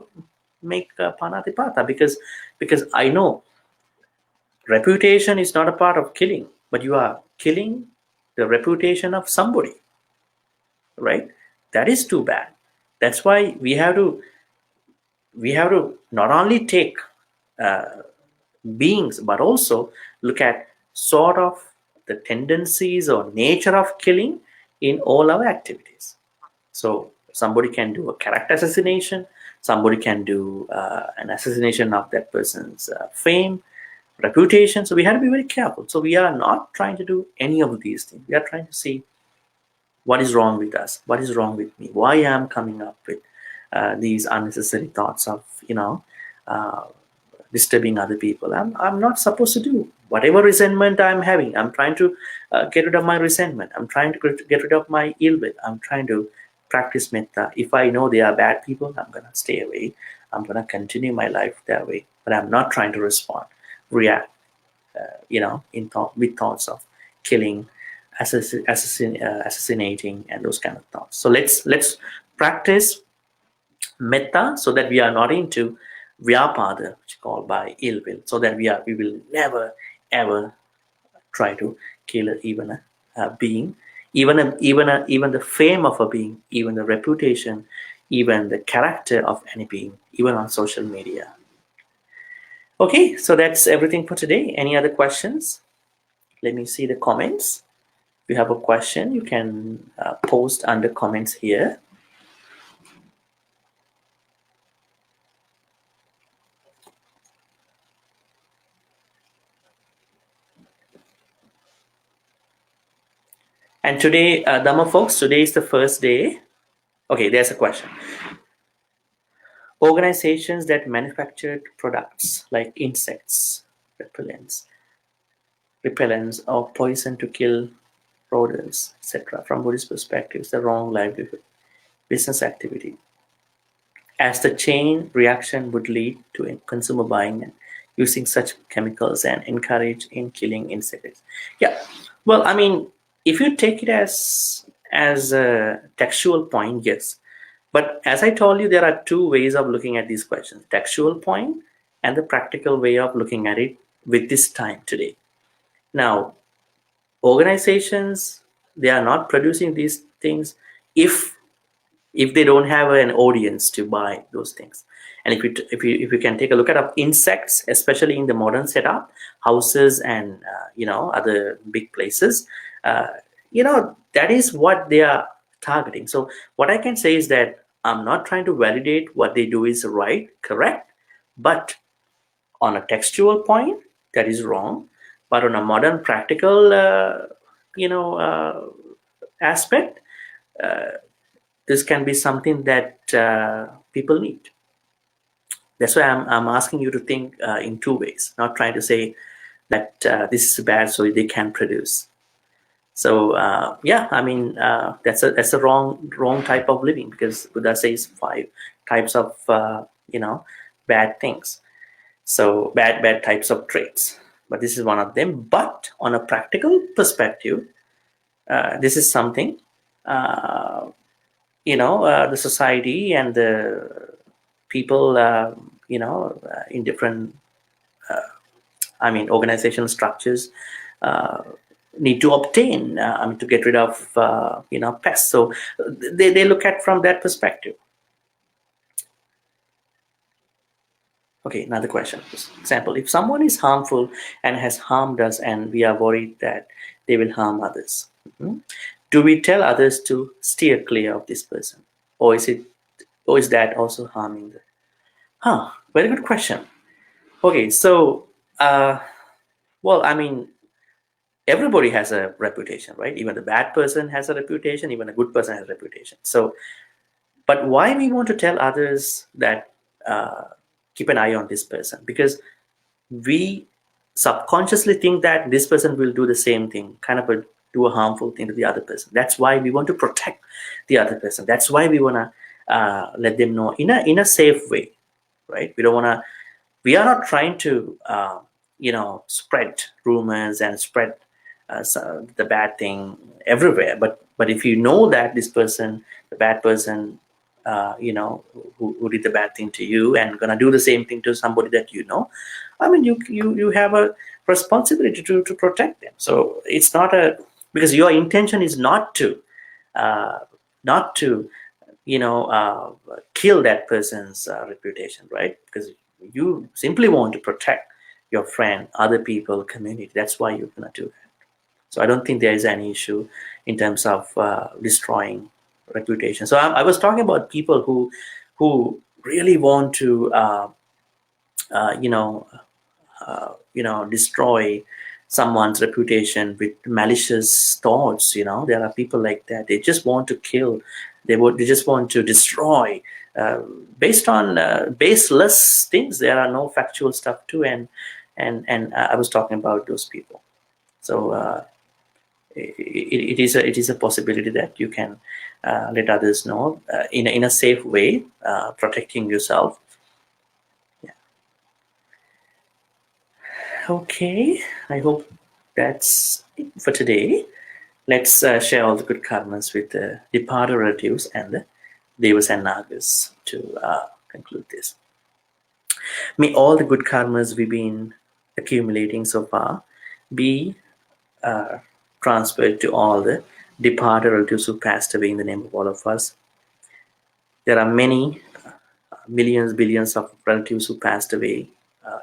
make panatipata, because I know reputation is not a part of killing, but you are killing the reputation of somebody, right? That is too bad. That's why we have to not only take beings, but also look at sort of the tendencies or nature of killing in all our activities. So somebody can do a character assassination, somebody can do an assassination of that person's fame, reputation. So we have to be very careful. So we are not trying to do any of these things. We are trying to see what is wrong with us, what is wrong with me, why I am coming up with these unnecessary thoughts of uh, disturbing other people. I'm not supposed to do whatever resentment I'm having. I'm trying to get rid of my resentment. I'm trying to get rid of my ill will. I'm trying to practice metta. If I know they are bad people, I'm gonna stay away. I'm gonna continue my life that way. But I'm not trying to respond, react, with thoughts of killing, assassinating, and those kind of thoughts. So let's practice metta so that we are not into vyapada, which is called by ill will, so that we will never ever try to kill even a being, even the fame of a being, even the reputation, even the character of any being, even on social media. Okay, so that's everything for today. Any other questions? Let me see the comments. If you have a question, you can post under comments here. And today, Dhamma folks, today is the first day. Okay, there's a question. Organizations that manufactured products like insects, repellents, or poison to kill rodents, etc., from Buddhist perspective, is the wrong livelihood business activity, as the chain reaction would lead to consumer buying and using such chemicals and encourage in killing insects. Yeah, well, I mean, if you take it as a textual point, yes. But as I told you, there are two ways of looking at these questions: textual point and the practical way of looking at it with this time today. Now, organizations, they are not producing these things if they don't have an audience to buy those things. And if you can take a look at insects, especially in the modern setup, houses and other big places, that is what they are targeting. So what I can say is that I'm not trying to validate what they do is right, correct, but on a textual point, that is wrong. But on a modern practical, aspect, this can be something that people need. That's why I'm asking you to think in two ways, not trying to say that this is bad so they can produce. So yeah, I mean, that's a wrong type of living, because Buddha says 5 types of bad things. So bad types of traits, but this is one of them. But on a practical perspective, this is something the society and the people in different organizational structures need to obtain to get rid of pests. So they look at from that perspective. Okay, another question. For example, if someone is harmful and has harmed us and we are worried that they will harm others, do we tell others to steer clear of this person? Or is that also harming them? Very good question. Okay, so well, I mean, everybody has a reputation, right? Even the bad person has a reputation, even a good person has a reputation. So, but why we want to tell others that keep an eye on this person? Because we subconsciously think that this person will do the same thing, kind of do a harmful thing to the other person. That's why we want to protect the other person. That's why we want to let them know in a safe way, right? We are not trying to spread rumors and spread the bad thing everywhere. But if you know that this person, the bad person, who did the bad thing to you and gonna do the same thing to somebody that you have a responsibility to protect them. So it's not because your intention is not to kill that person's reputation, right? Because you simply want to protect your friend, other people, community. That's why you're gonna do that. So I don't think there is any issue in terms of destroying reputation. So I was talking about people who really want to destroy someone's reputation with malicious thoughts. There are people like that. They just want to kill. They just want to destroy based on baseless things. There are no factual stuff too. And I was talking about those people. So it is a possibility that you can let others know in a safe way, protecting yourself. Yeah. Okay, I hope that's it for today. Let's share all the good karmas with the departed relatives and the devas and nagas to conclude this. May all the good karmas we've been accumulating so far be transferred to all the departed relatives who passed away in the name of all of us. There are many millions, billions of relatives who passed away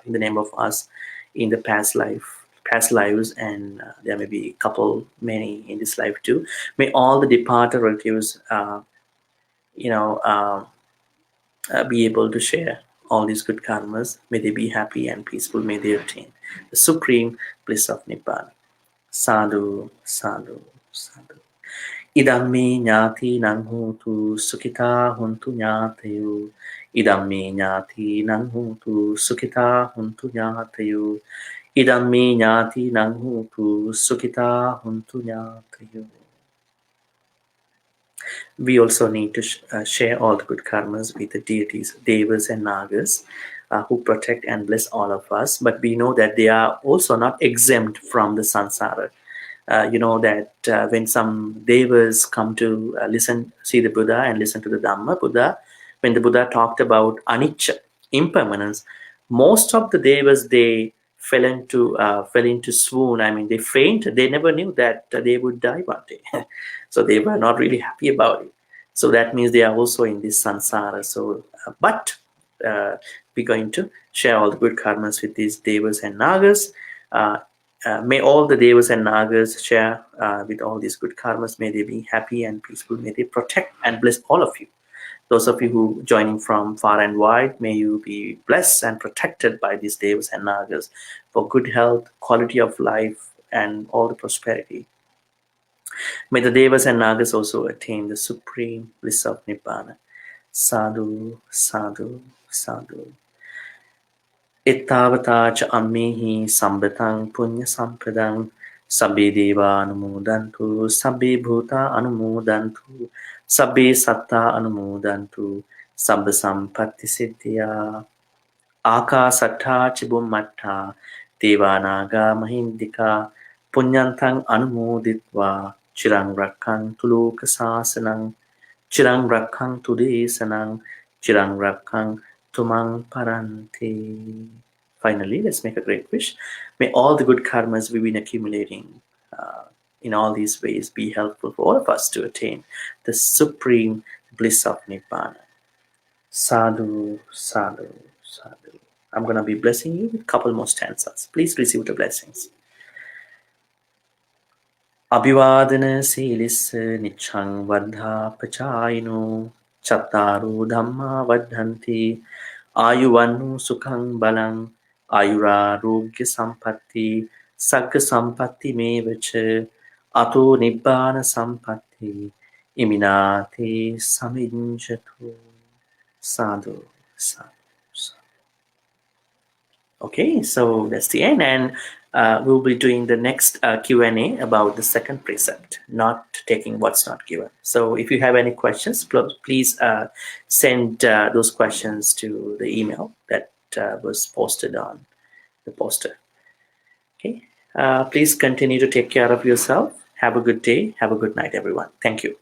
in the name of us in the past lives, and there may be a couple, many in this life too. May all the departed relatives, be able to share all these good karmas. May they be happy and peaceful. May they attain the supreme bliss of Nibbana. Sadhu, sadhu, sadhu. Idamme nyati nang hotu sukita huntu nyatayu. Idamme nyati nang hotu sukita huntu nyatayu. Idamme nyati nang hotu sukita huntu nyatayu. We also need to share all the good karmas with the deities, devas and nagas, who protect and bless all of us. But we know that they are also not exempt from the samsara. You know that when some devas come to see the Buddha and listen to the Dhamma, when the Buddha talked about anicca, impermanence, most of the devas, they fell into swoon. I mean, they fainted. They never knew that they would die one day. So they were not really happy about it. So that means they are also in this samsara. So, but we're going to share all the good karmas with these devas and nagas. May all the devas and nagas share with all these good karmas. May they be happy and peaceful. May they protect and bless all of you. Those of you who joining from far and wide, may you be blessed and protected by these devas and nagas for good health, quality of life, and all the prosperity. May the devas and nagas also attain the supreme bliss of Nibbana. Sadhu, sadhu, sadhu. Ittavata cha ammehi sambetang punya sampadang sabbe deva anumodantu sabbe bhuta anumodantu sabbe satta anumodantu sabba sampatti siddhya akasatta chibummatta devanaga mahindika punyantang anumoditva chirang rakkhang tuloka sasanang chirang rakkhang tudesanang chirang rakkhang tumang paranti. Finally, let's make a great wish. May all the good karmas we've been accumulating in all these ways be helpful for all of us to attain the supreme bliss of Nibbana. Sadhu, sadhu, sadhu. I'm going to be blessing you with a couple more stanzas. Please receive the blessings. Abhivadana silis nichang vadha pachayino chattaru dhamma vadhanti ayuvannu sukhang balang ayurarogya sampatti sagga sampatti mevacha ato nibbana sampatti iminati saminjatu. Sadhu, sadhu, sadhu. Okay, so that's the end, and we'll be doing the next Q&A about the second precept, not taking what's not given. So if you have any questions, please send those questions to the email that was posted on the poster. Okay, please continue to take care of yourself. Have a good day. Have a good night, everyone. Thank you.